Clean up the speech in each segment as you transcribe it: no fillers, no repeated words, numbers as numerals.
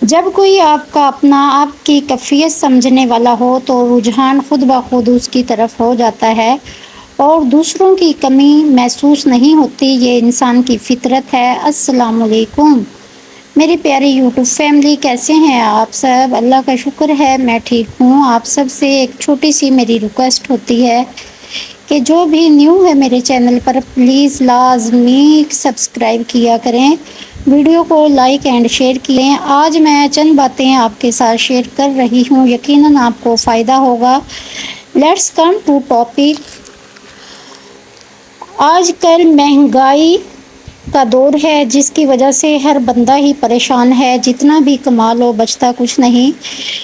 جب کوئی آپ کا اپنا آپ کی کیفیت سمجھنے والا ہو تو رجحان خود بخود اس کی طرف ہو جاتا ہے اور دوسروں کی کمی محسوس نہیں ہوتی۔ یہ انسان کی فطرت ہے۔ السلام علیکم میری پیاری یوٹیوب فیملی، کیسے ہیں آپ سب؟ اللہ کا شکر ہے میں ٹھیک ہوں۔ آپ سب سے ایک چھوٹی سی میری ریکویسٹ ہوتی ہے کہ جو بھی نیو ہے میرے چینل پر پلیز لازمی سبسکرائب کیا کریں، ویڈیو کو لائک اینڈ شیئر کیے۔ آج میں چند باتیں آپ کے ساتھ شیئر کر رہی ہوں، یقیناً آپ کو فائدہ ہوگا۔ Let's come to topic. آج کل مہنگائی کا دور ہے جس کی وجہ سے ہر بندہ ہی پریشان ہے، جتنا بھی کما لو بچتا کچھ نہیں۔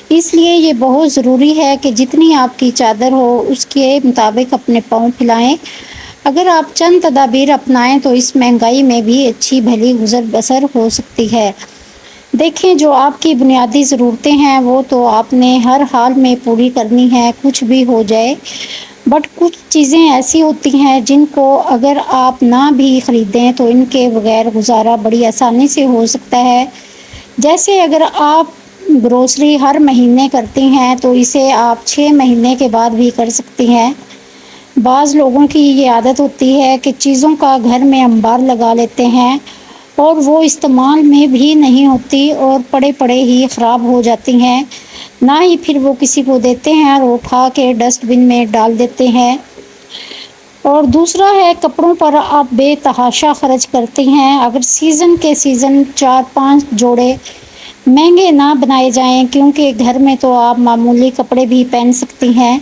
اس لیے یہ بہت ضروری ہے کہ جتنی آپ کی چادر ہو اس کے مطابق اپنے پاؤں پھیلائیں۔ اگر آپ چند تدابیر اپنائیں تو اس مہنگائی میں بھی اچھی بھلی گزر بسر ہو سکتی ہے۔ دیکھیں، جو آپ کی بنیادی ضرورتیں ہیں وہ تو آپ نے ہر حال میں پوری کرنی ہے، کچھ بھی ہو جائے۔ بٹ کچھ چیزیں ایسی ہوتی ہیں جن کو اگر آپ نہ بھی خریدیں تو ان کے بغیر گزارا بڑی آسانی سے ہو سکتا ہے۔ جیسے اگر آپ گروسری ہر مہینے کرتی ہیں تو اسے آپ 6 مہینے کے بعد بھی کر سکتی ہیں۔ بعض لوگوں کی یہ عادت ہوتی ہے کہ چیزوں کا گھر میں انبار لگا لیتے ہیں اور وہ استعمال میں بھی نہیں ہوتی اور پڑے پڑے ہی خراب ہو جاتی ہیں، نہ ہی پھر وہ کسی کو دیتے ہیں اور اٹھا کے ڈسٹ بن میں ڈال دیتے ہیں۔ اور دوسرا ہے کپڑوں پر آپ بے تحاشا خرچ کرتے ہیں۔ اگر سیزن کے سیزن 4-5 جوڑے مہنگے نہ بنائے جائیں، کیونکہ گھر میں تو آپ معمولی کپڑے بھی پہن سکتی ہیں،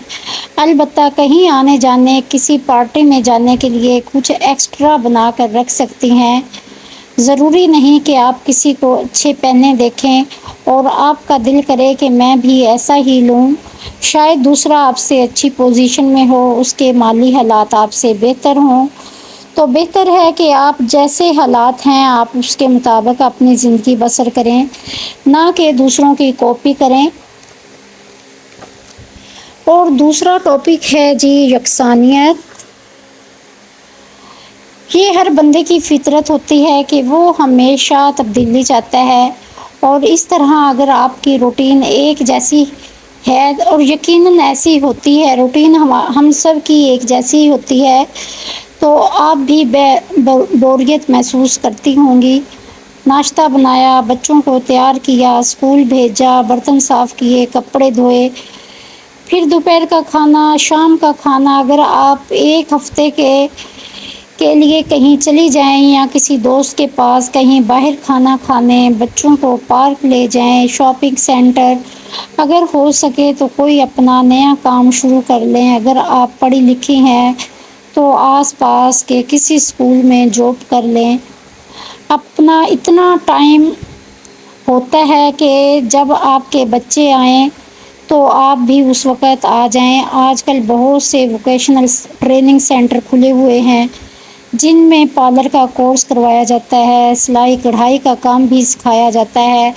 البتہ کہیں آنے جانے کسی پارٹی میں جانے کے لیے کچھ ایکسٹرا بنا کر رکھ سکتی ہیں۔ ضروری نہیں کہ آپ کسی کو اچھے پہنے دیکھیں اور آپ کا دل کرے کہ میں بھی ایسا ہی لوں۔ شاید دوسرا آپ سے اچھی پوزیشن میں ہو، اس کے مالی حالات آپ سے بہتر ہوں، تو بہتر ہے کہ آپ جیسے حالات ہیں آپ اس کے مطابق اپنی زندگی بسر کریں، نہ کہ دوسروں کی کاپی کریں۔ اور دوسرا ٹاپک ہے جی یکسانیت۔ یہ ہر بندے کی فطرت ہوتی ہے کہ وہ ہمیشہ تبدیلی چاہتا ہے، اور اس طرح اگر آپ کی روٹین ایک جیسی ہے، اور یقیناً ایسی ہوتی ہے، روٹین ہم سب کی ایک جیسی ہوتی ہے، تو آپ بھی بوریت محسوس کرتی ہوں گی۔ ناشتہ بنایا، بچوں کو تیار کیا، اسکول بھیجا، برتن صاف کیے، کپڑے دھوئے، پھر دوپہر کا کھانا، شام کا کھانا۔ اگر آپ ایک ہفتے کے لیے کہیں چلی جائیں یا کسی دوست کے پاس کہیں باہر کھانا کھانے، بچوں کو پارک لے جائیں، شاپنگ سینٹر، اگر ہو سکے تو کوئی اپنا نیا کام شروع کر لیں۔ اگر آپ پڑھی لکھی ہیں تو آس پاس کے کسی اسکول میں جاب کر لیں۔ اپنا اتنا ٹائم ہوتا ہے کہ جب آپ کے بچے آئیں تو آپ بھی اس وقت آ جائیں۔ آج کل بہت سے ووکیشنل ٹریننگ سینٹر کھلے ہوئے ہیں جن میں پارلر کا کورس کروایا جاتا ہے، سلائی کڑھائی کا کام بھی سکھایا جاتا ہے،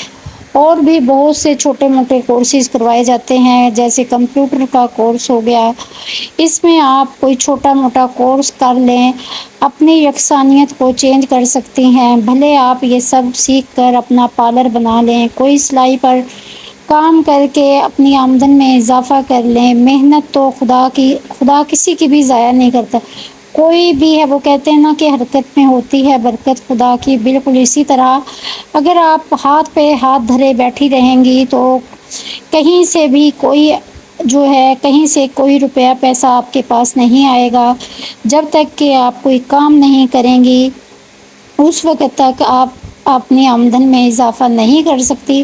اور بھی بہت سے چھوٹے موٹے کورسز کروائے جاتے ہیں، جیسے کمپیوٹر کا کورس ہو گیا۔ اس میں آپ کوئی چھوٹا موٹا کورس کر لیں، اپنی یکسانیت کو چینج کر سکتی ہیں۔ بھلے آپ یہ سب سیکھ کر اپنا پارلر بنا لیں، کوئی سلائی پر کام کر کے اپنی آمدن میں اضافہ کر لیں۔ محنت تو خدا کسی کی بھی ضائع نہیں کرتا، کوئی بھی ہے، وہ کہتے ہیں نا کہ حرکت میں ہوتی ہے برکت خدا کی، بالکل اسی طرح اگر آپ ہاتھ پہ ہاتھ دھرے بیٹھی رہیں گی تو کہیں سے بھی کہیں سے کوئی روپیہ پیسہ آپ کے پاس نہیں آئے گا۔ جب تک کہ آپ کوئی کام نہیں کریں گی اس وقت تک آپ اپنی آمدن میں اضافہ نہیں کر سکتی۔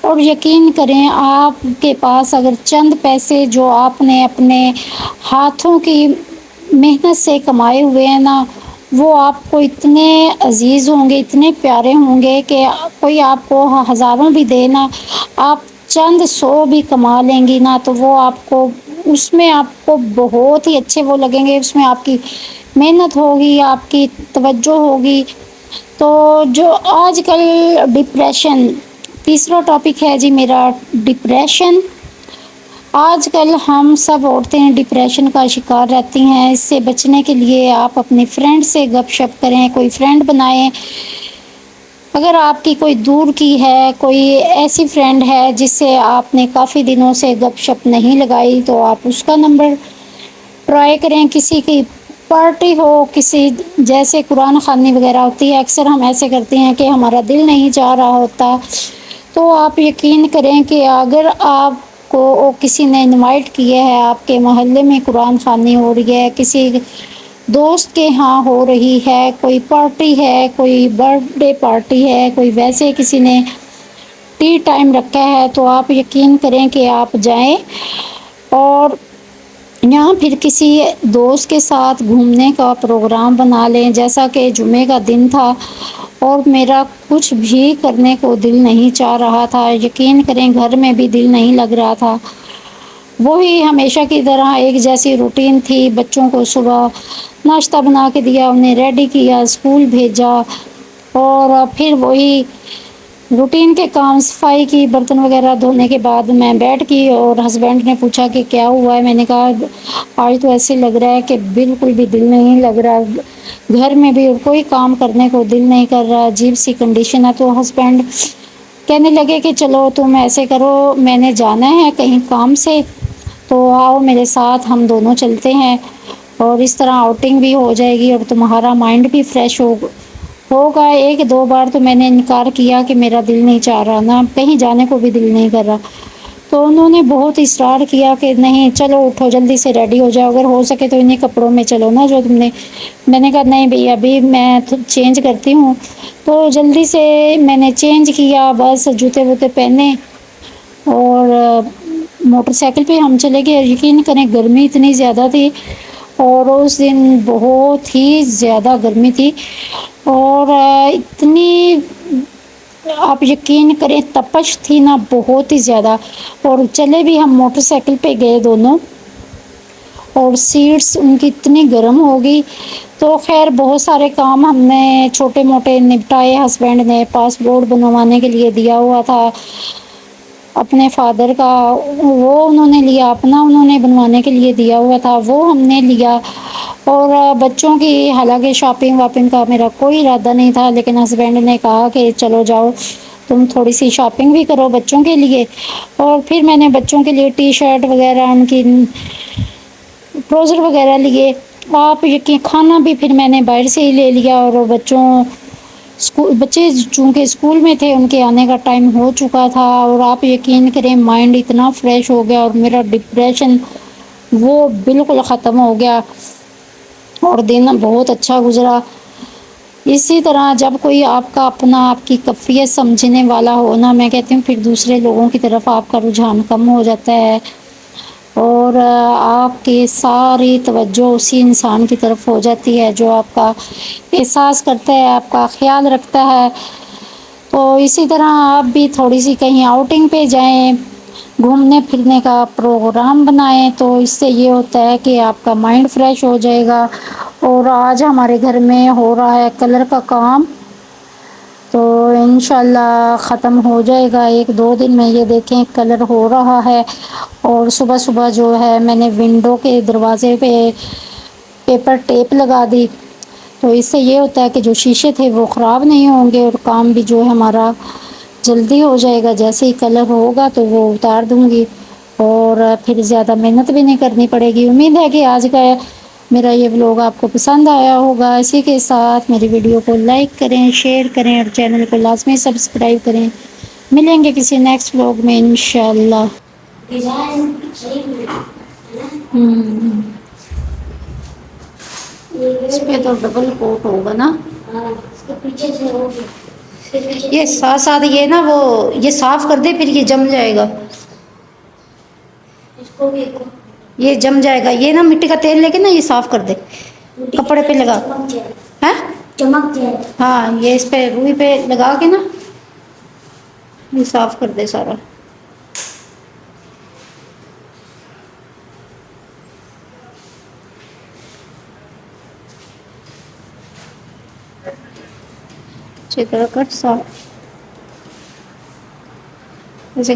اور یقین کریں، آپ کے پاس اگر چند پیسے جو آپ نے اپنے ہاتھوں کی محنت سے کمائے ہوئے ہیں نا، وہ آپ کو اتنے عزیز ہوں گے، اتنے پیارے ہوں گے کہ کوئی آپ کو ہزاروں بھی دے نا، آپ چند 100 بھی کما لیں گی نا، تو وہ آپ کو اس میں آپ کو بہت ہی اچھے وہ لگیں گے۔ اس میں آپ کی محنت ہوگی، آپ کی توجہ ہوگی۔ تو جو آج کل ڈپریشن، تیسرا ٹاپک ہے جی میرا ڈپریشن۔ آج کل ہم سب عورتیں ڈپریشن کا شکار رہتی ہیں۔ اس سے بچنے کے لیے آپ اپنی فرینڈ سے گپ شپ کریں، کوئی فرینڈ بنائیں اگر آپ کی کوئی دور کی ہے، کوئی ایسی فرینڈ ہے جس سے آپ نے کافی دنوں سے گپ شپ نہیں لگائی، تو آپ اس کا نمبر ٹرائی کریں۔ کسی کی پارٹی ہو، کسی جیسے قرآن خوانی وغیرہ ہوتی ہے، اکثر ہم ایسے کرتے ہیں کہ ہمارا دل نہیں چاہ رہا ہوتا، تو آپ یقین کریں کہ اگر آپ کو کسی نے انوائٹ کیا ہے، آپ کے محلے میں قرآن خوانی ہو رہی ہے، کسی دوست کے ہاں ہو رہی ہے، کوئی پارٹی ہے، کوئی برتھ ڈے پارٹی ہے، کوئی ویسے کسی نے ٹی ٹائم رکھا ہے، تو آپ یقین کریں کہ آپ جائیں اور یہاں پھر کسی دوست کے ساتھ گھومنے کا پروگرام بنا لیں۔ جیسا کہ جمعے کا دن تھا اور میرا کچھ بھی کرنے کو دل نہیں چاہ رہا تھا، یقین کریں گھر میں بھی دل نہیں لگ رہا تھا، وہی ہمیشہ کی طرح ایک جیسی روٹین تھی۔ بچوں کو صبح ناشتہ بنا کے دیا، انہیں ریڈی کیا، اسکول بھیجا، اور پھر وہی روٹین کے کام، صفائی کی، برتن وغیرہ دھونے کے بعد میں بیٹھ گئی اور ہسبینڈ نے پوچھا کہ کیا ہوا ہے، میں نے کہا آج تو ایسے لگ رہا ہے کہ بالکل بھی دل نہیں لگ رہا، گھر میں بھی کوئی کام کرنے کو دل نہیں کر رہا، عجیب سی کنڈیشن ہے۔ تو ہسبینڈ کہنے لگے کہ چلو تم ایسے کرو، میں نے جانا ہے کہیں کام سے، تو آؤ میرے ساتھ، ہم دونوں چلتے ہیں، اور اس طرح آؤٹنگ بھی ہو جائے گی اور تمہارا مائنڈ بھی فریش ہوگا۔ ایک دو بار تو میں نے انکار کیا کہ میرا دل نہیں چاہ رہا، نہ کہیں جانے کو بھی دل نہیں کر رہا، تو انہوں نے بہت اصرار کیا کہ نہیں چلو اٹھو جلدی سے ریڈی ہو جاؤ، اگر ہو سکے تو انہیں کپڑوں میں چلو نا جو تم نے۔ میں نے کہا نہیں بھئی ابھی میں چینج کرتی ہوں، تو جلدی سے میں نے چینج کیا، بس جوتے ووتے پہنے اور موٹر سائیکل پہ ہم چلے گئے۔ یقین کریں گرمی اتنی زیادہ تھی اور اس دن بہت ہی زیادہ گرمی تھی، اور اتنی آپ یقین کریں تپش تھی نا بہت ہی زیادہ، اور چلے بھی ہم موٹر سائیکل پہ گئے دونوں، اور سیٹس ان کی اتنی گرم ہو گئی، تو خیر بہت سارے کام ہم نے چھوٹے موٹے نپٹائے۔ ہسبینڈ نے پاسپورٹ بنوانے کے لیے دیا ہوا تھا اپنے فادر کا، وہ انہوں نے لیا، اپنا انہوں نے بنوانے کے لیے دیا ہوا تھا وہ ہم نے لیا، اور بچوں کی حالانکہ شاپنگ واپنگ کا میرا کوئی ارادہ نہیں تھا، لیکن ہسبینڈ نے کہا کہ چلو جاؤ تم تھوڑی سی شاپنگ بھی کرو بچوں کے لیے، اور پھر میں نے بچوں کے لیے ٹی شرٹ وغیرہ، ان کی ٹراؤزر وغیرہ لیے۔ آپ یقین کھانا بھی پھر میں نے باہر سے ہی لے لیا، اور بچے چونکہ اسکول میں تھے ان کے آنے کا ٹائم ہو چکا تھا، اور آپ یقین کریں مائنڈ اتنا فریش ہو گیا اور میرا ڈپریشن وہ بالکل ختم ہو گیا، اور دن بہت اچھا گزرا۔ اسی طرح جب کوئی آپ کا اپنا آپ کی کیفیت سمجھنے والا ہو نا، میں کہتی ہوں پھر دوسرے لوگوں کی طرف آپ کا رجحان کم ہو جاتا ہے، اور آپ کی ساری توجہ اسی انسان کی طرف ہو جاتی ہے جو آپ کا احساس کرتا ہے، آپ کا خیال رکھتا ہے۔ تو اسی طرح آپ بھی تھوڑی سی کہیں آؤٹنگ پہ جائیں، گھومنے پھرنے کا پروگرام بنائیں، تو اس سے یہ ہوتا ہے کہ آپ کا مائنڈ فریش ہو جائے گا۔ اور آج ہمارے گھر میں ہو رہا ہے کلر کا کام، تو انشاءاللہ ختم ہو جائے گا ایک دو دن میں، یہ دیکھیں کلر ہو رہا ہے، اور صبح صبح جو ہے میں نے ونڈو کے دروازے پہ پیپر ٹیپ لگا دی، تو اس سے یہ ہوتا ہے کہ جو شیشے تھے وہ خراب نہیں ہوں گے، اور کام بھی جو ہے ہمارا جلدی ہو جائے گا۔ جیسے ہی کلر ہوگا تو وہ اتار دوں گی، اور پھر زیادہ محنت بھی نہیں کرنی پڑے گی۔ امید ہے کہ آج کا میرا یہ ولاگ آپ کو پسند آیا ہوگا۔ اسی کے ساتھ میری ویڈیو کو لائک کریں، شیئر کریں، اور چینل کو لازمی سبسکرائب کریں۔ ملیں گے کسی نیکسٹ ولاگ میں انشاءاللہ۔ اس پہ تو ڈبل کوٹ ہوگا نا، یہ ساتھ ساتھ یہ نا وہ یہ صاف کر دے پھر یہ جم جائے گا، یہ جم جائے گا، یہ نا مٹی کا تیل لے کے نا یہ صاف کر دے، کپڑے پہ لگا، چمک جائے، ہاں یہ اس پہ روئی پہ لگا کے نا یہ صاف کر دے سارا۔ اچھی طرح کر صاف ایسے